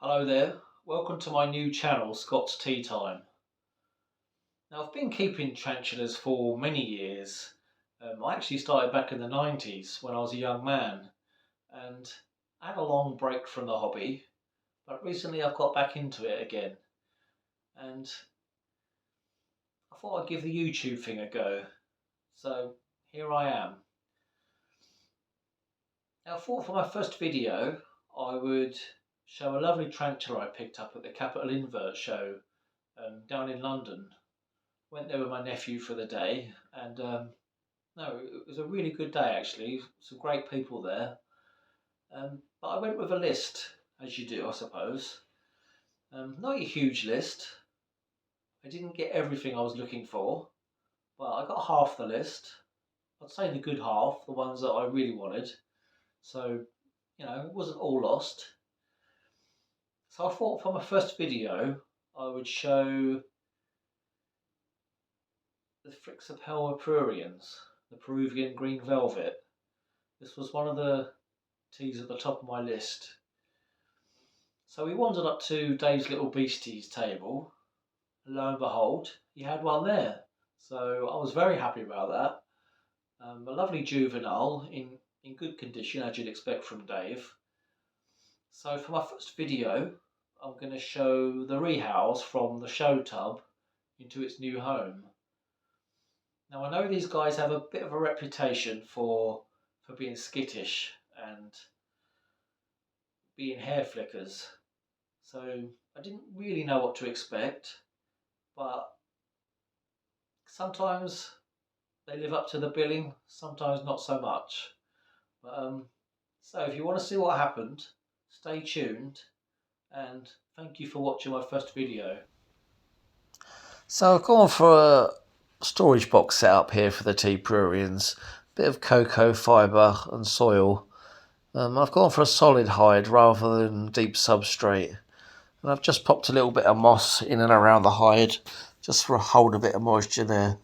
Hello there, welcome to my new channel, Scott's Tea Time. Now I've been keeping tarantulas for many years. I actually started back in the 90s when I was a young man and I had a long break from the hobby, but recently I've got back into it again and I thought I'd give the YouTube thing a go. So here I am. Now I thought for my first video I would show a lovely tarantula I picked up at the Capital Invert show down in London. Went there with my nephew for the day, and no, it was a really good day actually. Some great people there. But I went with a list, as you do, I suppose. Not a huge list. I didn't get everything I was looking for, but I got half the list. I'd say the good half, the ones that I really wanted. So, it wasn't all lost. So I thought for my first video, I would show the Thrixopelma pruriens, the Peruvian green velvet. This was one of the teas at the top of my list. So we wandered up to Dave's Little Beasties table. Lo and behold, he had one there. So I was very happy about that. A lovely juvenile in good condition, as you'd expect from Dave. So for my first video, I'm going to show the rehouse from the show tub into its new home. Now I know these guys have a bit of a reputation for being skittish and being hair flickers. So I didn't really know what to expect, but sometimes they live up to the billing, sometimes not so much. But, so if you want to see what happened, stay tuned, and thank you for watching my first video. So I've gone for a storage box setup here for the tea pruriens, bit of cocoa fibre and soil. I've gone for a solid hide rather than deep substrate. And I've just popped a little bit of moss in and around the hide, just to hold a bit of moisture there.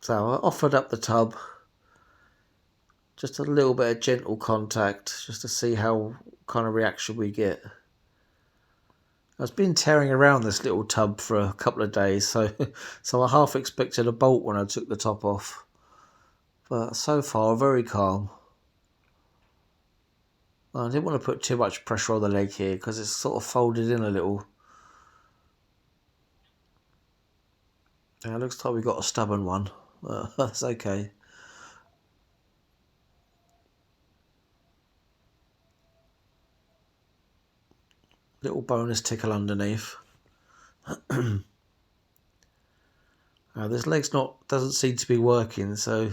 So I offered up the tub, just a little bit of gentle contact, just to see how kind of reaction we get. I've been tearing around this little tub for a couple of days, so I half expected a bolt when I took the top off. But so far, very calm. I didn't want to put too much pressure on the leg here because it's sort of folded in a little. It looks like we've got a stubborn one. That's okay. Little bonus tickle underneath. This leg's doesn't seem to be working, so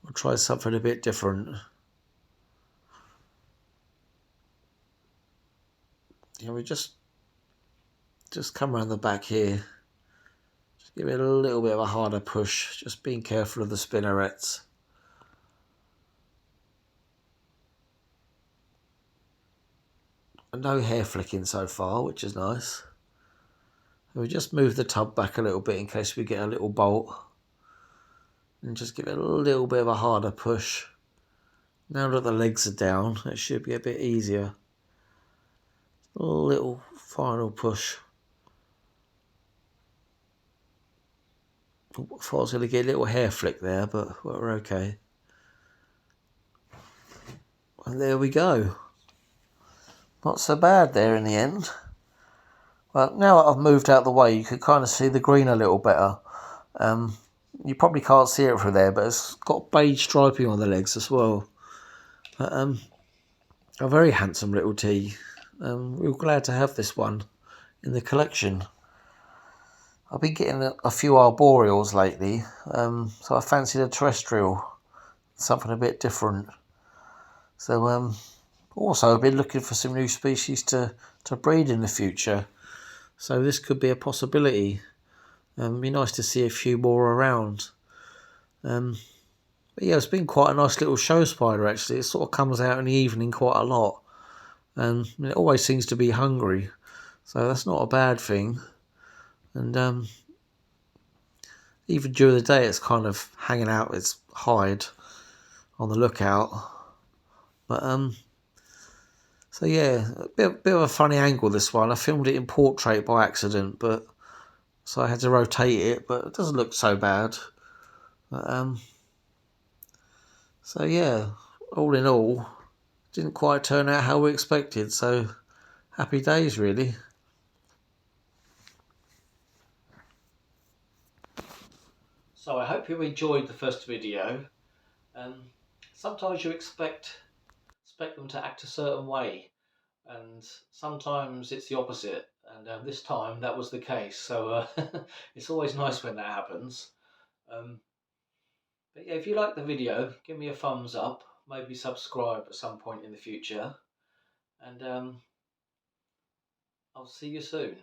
we'll try something a bit different. We just come around the back here. Just give it a little bit of a harder push. Just being careful of the spinnerets. And no hair flicking so far, which is nice. We just move the tub back a little bit in case we get a little bolt. And just give it a little bit of a harder push. Now that the legs are down, it should be a bit easier. A little final push. I thought I was going to get a little hair flick there, but we're okay. And there we go. Not so bad there in the end. Well, now that I've moved out of the way, you can kind of see the green a little better. You probably can't see it from there, but it's got beige striping on the legs as well. But, a very handsome little tea. We were glad to have this one in the collection. I've been getting a few arboreals lately, so I fancied a terrestrial, something a bit different. So also I've been looking for some new species to breed in the future, so this could be a possibility. It'd be nice to see a few more around. But yeah, it's been quite a nice little show spider actually. It sort of comes out in the evening quite a lot, and it always seems to be hungry, so that's not a bad thing. And even during the day, it's kind of hanging out its hide on the lookout. But So yeah, a bit of a funny angle this one. I filmed it in portrait by accident, but so I had to rotate it, but it doesn't look so bad. But, so yeah, all in all, didn't quite turn out how we expected, so happy days really. So I hope you enjoyed the first video. Sometimes you expect them to act a certain way, and sometimes it's the opposite, and this time that was the case, so it's always nice when that happens. But yeah, if you like the video, give me a thumbs up, maybe subscribe at some point in the future, and I'll see you soon.